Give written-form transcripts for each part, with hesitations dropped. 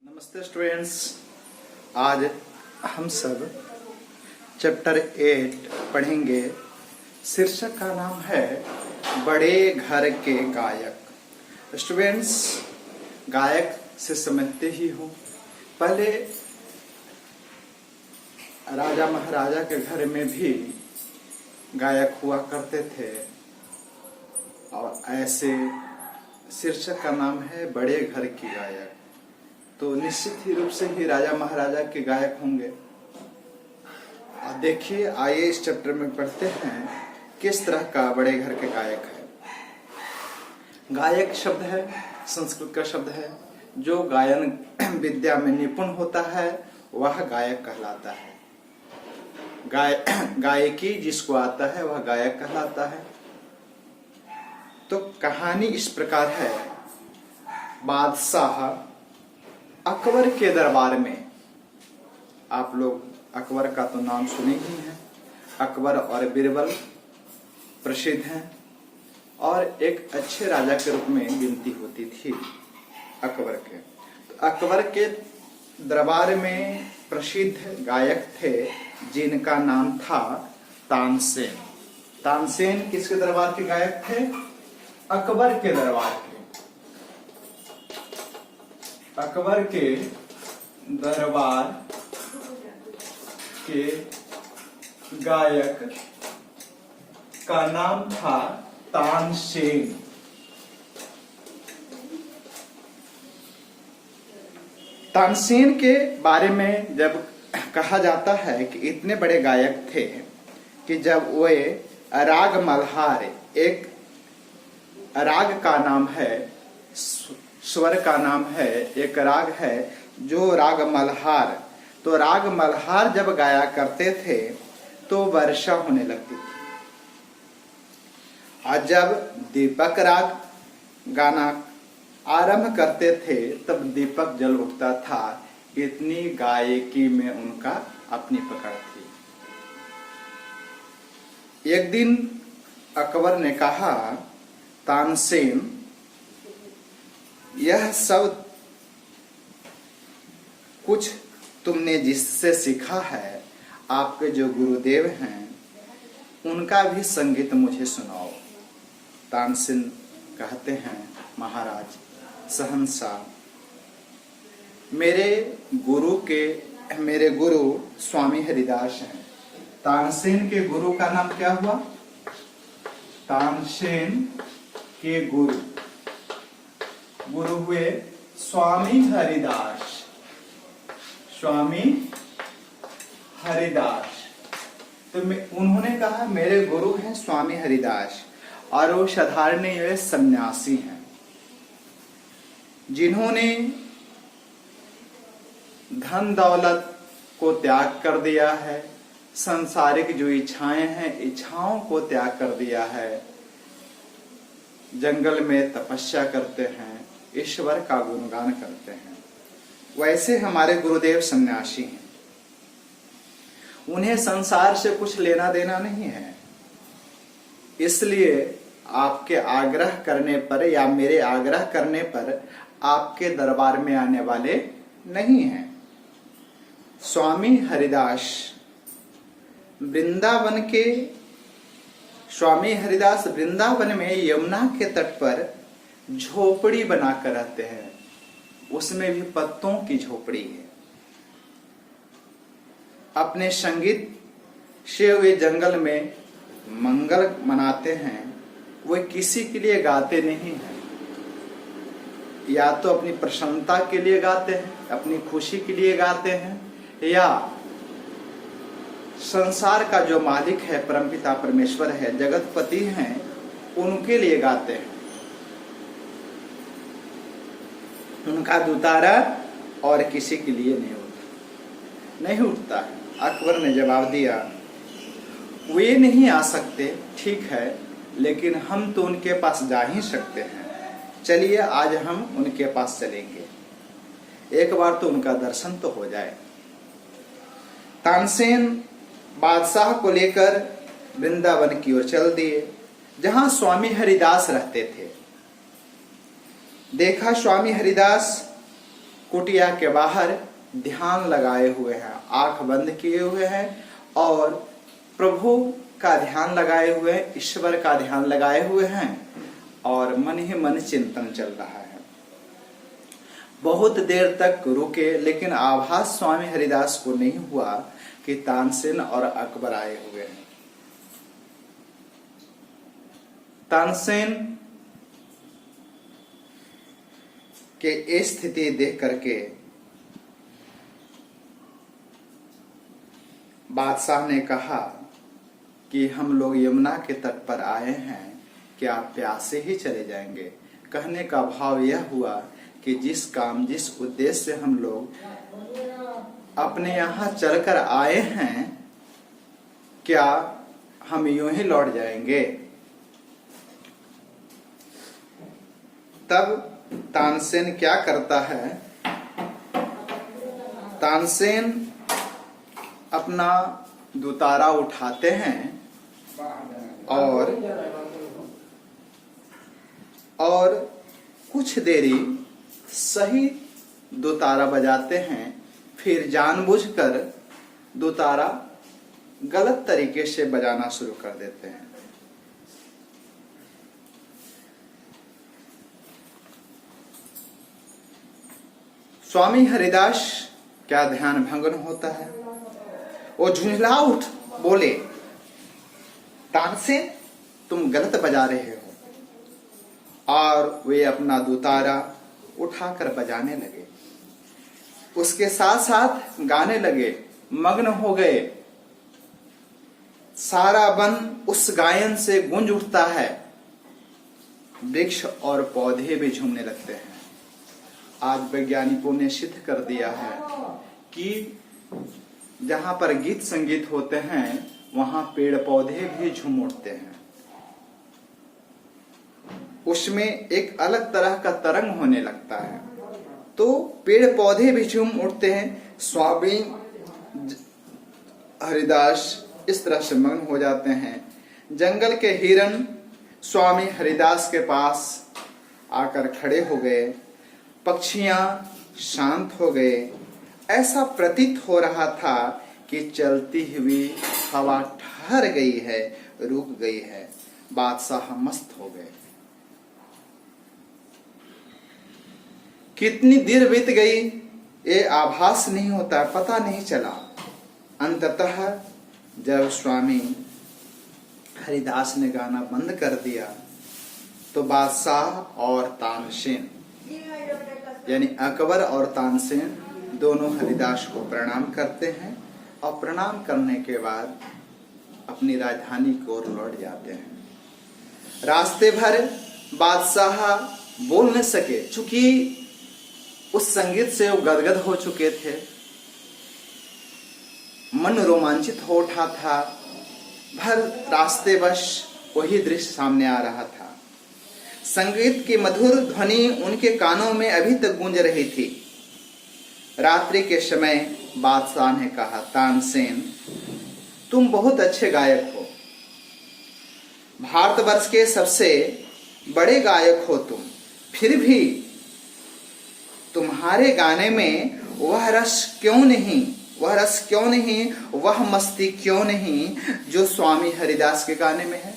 नमस्ते स्टूडेंट्स। आज हम सब चैप्टर 8 पढ़ेंगे। शीर्षक का नाम है बड़े घर के गायक। स्टूडेंट्स, गायक से समझते ही हो, पहले राजा महाराजा के घर में भी गायक हुआ करते थे और ऐसे शीर्षक का नाम है बड़े घर की गायक। तो निश्चित ही रूप से ही राजा महाराजा के गायक होंगे। देखिए, आइए इस चैप्टर में पढ़ते हैं किस तरह का बड़े घर के गायक है। गायक शब्द है संस्कृत का शब्द है। जो गायन विद्या में निपुण होता है वह गायक कहलाता है। गायकी जिसको आता है वह गायक कहलाता है। तो कहानी इस प्रकार है। बादशाह अकबर के दरबार में, आप लोग अकबर का तो नाम सुने ही हैं। अकबर और बीरबल प्रसिद्ध हैं और एक अच्छे राजा के रूप में गिनती होती थी अकबर के। तो अकबर के दरबार में प्रसिद्ध गायक थे जिनका नाम था तानसेन। तानसेन किसके दरबार के गायक थे? अकबर के दरबार के। अकबर के दरबार के गायक का नाम था तानसेन। तानसेन के बारे में जब कहा जाता है कि इतने बड़े गायक थे कि जब वे राग मल्हार, एक राग का नाम है, स्वर का नाम है, एक राग है जो राग मल्हार, तो राग मल्हार जब गाया करते थे तो वर्षा होने लगती थी। और जब दीपक राग गाना आरंभ करते थे तब दीपक जल उठता था। इतनी गायकी में उनका अपनी पकड़ थी। एक दिन अकबर ने कहा, तानसेन, यह सब कुछ तुमने जिससे सीखा है, आपके जो गुरुदेव हैं उनका भी संगीत मुझे सुनाओ। तानसेन कहते हैं, महाराज शहंशाह, मेरे गुरु स्वामी हरिदास हैं। तानसेन के गुरु का नाम क्या हुआ? तानसेन के गुरु हुए स्वामी हरिदास। स्वामी हरिदास। तो उन्होंने कहा मेरे गुरु हैं स्वामी हरिदास और वो साधारण सन्यासी हैं जिन्होंने धन दौलत को त्याग कर दिया है, सांसारिक जो इच्छाएं हैं इच्छाओं को त्याग कर दिया है, जंगल में तपस्या करते हैं, ईश्वर का गुणगान करते हैं। वैसे हमारे गुरुदेव सन्यासी हैं। उन्हें संसार से कुछ लेना देना नहीं है, इसलिए आपके आग्रह करने पर या मेरे आग्रह करने पर आपके दरबार में आने वाले नहीं हैं। स्वामी हरिदास वृंदावन में यमुना के तट पर झोपड़ी बनाकर रहते हैं। उसमें भी पत्तों की झोपड़ी है। अपने संगीत से वे जंगल में मंगल मनाते हैं। वे किसी के लिए गाते नहीं हैं, या तो अपनी प्रसन्नता के लिए गाते हैं, अपनी खुशी के लिए गाते हैं, या संसार का जो मालिक है, परमपिता परमेश्वर है, जगतपति हैं, उनके लिए गाते हैं। उनका दुतारा और किसी के लिए नहीं उठता है। अकबर ने जवाब दिया, वे नहीं आ सकते, ठीक है, लेकिन हम तो उनके पास जा ही सकते हैं। चलिए आज हम उनके पास चलेंगे, एक बार तो उनका दर्शन तो हो जाए। तानसेन बादशाह को लेकर वृंदावन की ओर चल दिए, जहां स्वामी हरिदास रहते थे। देखा स्वामी हरिदास कुटिया के बाहर ध्यान लगाए हुए हैं, आंख बंद किए हुए हैं और प्रभु का ध्यान लगाए हुए हैं, ईश्वर का ध्यान लगाए हुए हैं और मन ही मन चिंतन चल रहा है। बहुत देर तक रुके, लेकिन आभास स्वामी हरिदास को नहीं हुआ कि तानसेन और अकबर आए हुए हैं। तानसेन के ये स्थिति देख करके बादशाह ने कहा कि हम लोग यमुना के तट पर आए हैं, क्या आप प्यासे ही चले जाएंगे? कहने का भाव यह हुआ कि जिस काम, जिस उद्देश्य से हम लोग अपने यहाँ चलकर आए हैं, क्या हम यूं ही लौट जाएंगे? तब तानसेन क्या करता है? तानसेन अपना दुतारा उठाते हैं और कुछ देरी सही दुतारा बजाते हैं, फिर जानबूझकर दुतारा गलत तरीके से बजाना शुरू कर देते हैं। स्वामी हरिदास क्या ध्यान भंगन होता है, वो झुंझला उठ बोले, तानसेन तुम गलत बजा रहे हो, और वे अपना दुतारा उठाकर बजाने लगे। उसके साथ साथ गाने लगे, मग्न हो गए। सारा वन उस गायन से गूंज उठता है, वृक्ष और पौधे भी झूमने लगते हैं। आज वैज्ञानिकों ने सिद्ध कर दिया है कि जहां पर गीत संगीत होते हैं वहां पेड़ पौधे भी झूम उठते हैं। उसमें एक अलग तरह का तरंग होने लगता है, तो पेड़ पौधे भी झूम उठते हैं। स्वामी हरिदास इस तरह से मग्न हो जाते हैं। जंगल के हिरन स्वामी हरिदास के पास आकर खड़े हो गए, पक्षियां शांत हो गए। ऐसा प्रतीत हो रहा था कि चलती हुई हवा ठहर गई है, रुक गई है। बादशाह मस्त हो गए। कितनी देर बीत गई ये आभास नहीं होता, पता नहीं चला। अंततः जब स्वामी हरिदास ने गाना बंद कर दिया तो बादशाह और तानसेन यानी अकबर और तानसेन दोनों हरिदास को प्रणाम करते हैं और प्रणाम करने के बाद अपनी राजधानी की ओर लौट जाते हैं। रास्ते भर बादशाह बोल नहीं सके, चूंकि उस संगीत से वो गदगद हो चुके थे, मन रोमांचित हो उठा था। भर रास्ते बस वही दृश्य सामने आ रहा था। संगीत की मधुर ध्वनि उनके कानों में अभी तक गूंज रही थी। रात्रि के समय बादशाह ने कहा, तानसेन तुम बहुत अच्छे गायक हो, भारतवर्ष के सबसे बड़े गायक हो तुम, फिर भी तुम्हारे गाने में वह रस क्यों नहीं, वह मस्ती क्यों नहीं जो स्वामी हरिदास के गाने में है?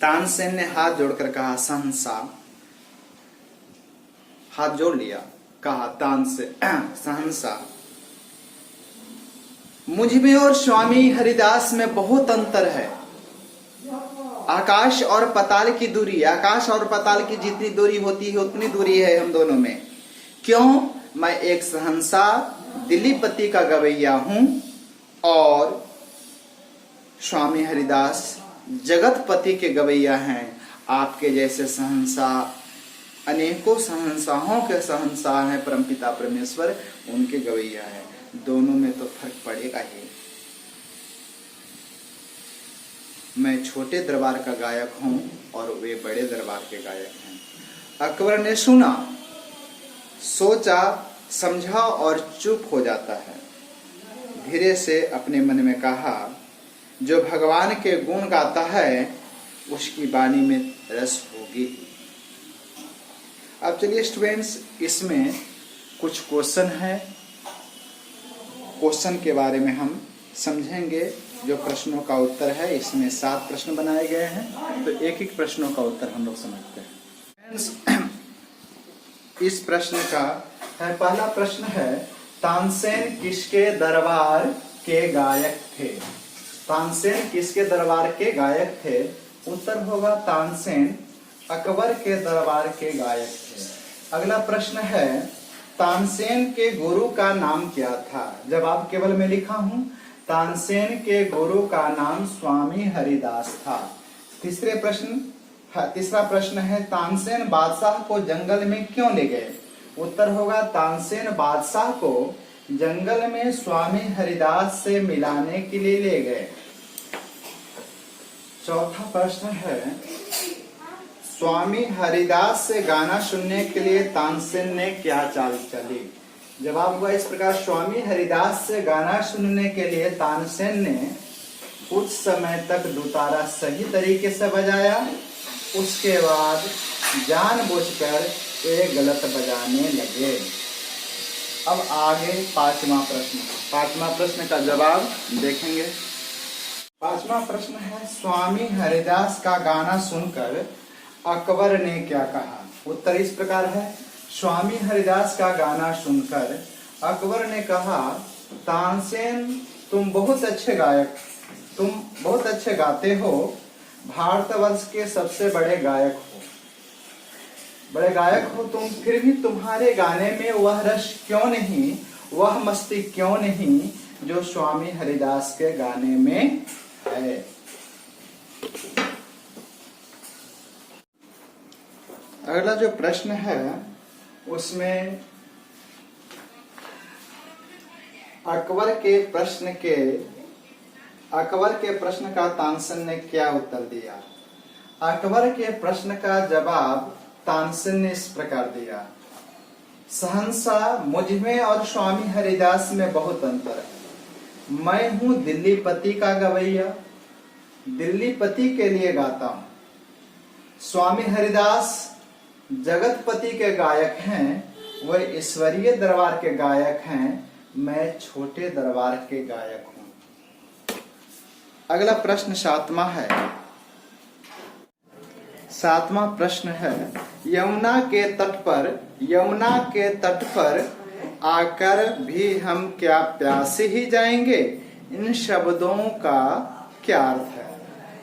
तानसेन ने हाथ जोड़कर कहा, सहंसा, हाथ जोड़ लिया, कहा सहंसा, मुझ में और स्वामी हरिदास में बहुत अंतर है। आकाश और पाताल की दूरी, आकाश और पाताल की जितनी दूरी होती है उतनी दूरी है हम दोनों में। क्यों? मैं एक सहंसा दिल्लीपति का गवैया हूं और स्वामी हरिदास जगतपति के गवैया हैं। आपके जैसे सहंसा अनेकों सहंसाओं के सहंसा हैं, परमपिता परमेश्वर उनके गवैया है। दोनों में तो फर्क पड़ेगा ही। मैं छोटे दरबार का गायक हूं और वे बड़े दरबार के गायक हैं। अकबर ने सुना, सोचा, समझा और चुप हो जाता है। धीरे से अपने मन में कहा, जो भगवान के गुण गाता है उसकी वाणी में रस होगी। अब चलिए स्टूडेंट्स, इसमें कुछ क्वेश्चन है, क्वेश्चन के बारे में हम समझेंगे। जो प्रश्नों का उत्तर है, इसमें 7 प्रश्न बनाए गए हैं, तो एक एक प्रश्नों का उत्तर हम लोग समझते हैं। इस प्रश्न का है, पहला प्रश्न है, तानसेन किसके दरबार के गायक थे? तानसेन किसके दरबार के गायक थे? उत्तर होगा तानसेन अकबर के दरबार के गायक थे। अगला प्रश्न है, तानसेन के गुरु का नाम क्या था? जवाब केवल मैं लिखा हूं, तानसेन के गुरु का नाम स्वामी हरिदास था। तीसरा प्रश्न है, तानसेन बादशाह को जंगल में क्यों ले गए? उत्तर होगा तानसेन बादशाह को जंगल में स्वामी हरिदास से मिलाने के लिए ले गए। चौथा प्रश्न है, स्वामी हरिदास से गाना सुनने के लिए तानसेन ने क्या चाल चली? जवाब हुआ इस प्रकार, स्वामी हरिदास से गाना सुनने के लिए तानसेन ने कुछ समय तक दुतारा सही तरीके से बजाया, उसके बाद जानबूझकर ये गलत बजाने लगे। अब आगे पांचवा प्रश्न का जवाब देखेंगे। पांचवा प्रश्न है, स्वामी हरिदास का गाना सुनकर अकबर ने क्या कहा? उत्तर इस प्रकार है, स्वामी हरिदास का गाना सुनकर अकबर ने कहा, तानसेन तुम बहुत अच्छे गाते हो, भारतवर्ष के सबसे बड़े गायक हो तुम, फिर भी तुम्हारे गाने में वह रस क्यों नहीं, वह मस्ती क्यों नहीं जो स्वामी हरिदास के गाने में है? अगला जो प्रश्न है, उसमें अकबर के प्रश्न का तानसेन ने क्या उत्तर दिया? अकबर के प्रश्न का जवाब तानसेन ने इस प्रकार दिया, शहंशाह, मुझ में और स्वामी हरिदास में बहुत अंतर है। मैं हूं दिल्लीपति का गवैया, दिल्लीपति के लिए गाता हूं। स्वामी हरिदास जगतपति के गायक हैं, वह ईश्वरीय दरबार के गायक हैं, मैं छोटे दरबार के गायक हूं। अगला प्रश्न सातवां प्रश्न है, यमुना के तट पर आकर भी हम क्या प्यासे ही जाएंगे? इन शब्दों का क्या अर्थ है?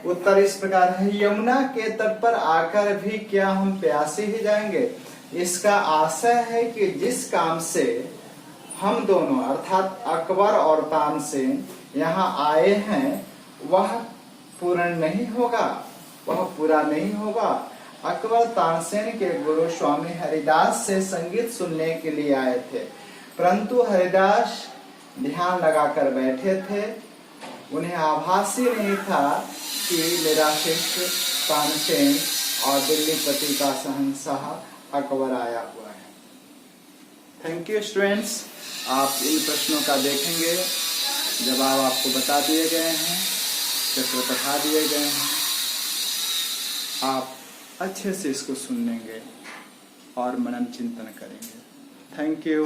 उत्तर इस प्रकार है, यमुना के तट पर आकर भी क्या हम प्यासे ही जाएंगे? इसका आशय है कि जिस काम से हम दोनों अर्थात अकबर और तानसेन यहाँ आए हैं, वह पूरा नहीं होगा। अकबर तानसेन के गुरु स्वामी हरिदास से संगीत सुनने के लिए आए थे, परंतु हरिदास ध्यान लगाकर बैठे थे। उन्हें आभास ही नहीं था कि मेरा शिष्य तानसेन और दिल्लीपति का शहंशाह अकबर आया हुआ है। थैंक यू स्टूडेंट्स, आप इन प्रश्नों का देखेंगे, जवाब आपको बता दिए गए हैं, चित्र पढ़ा दिए गए हैं, आप अच्छे से इसको सुनेंगे और मनन चिंतन करेंगे। Thank you.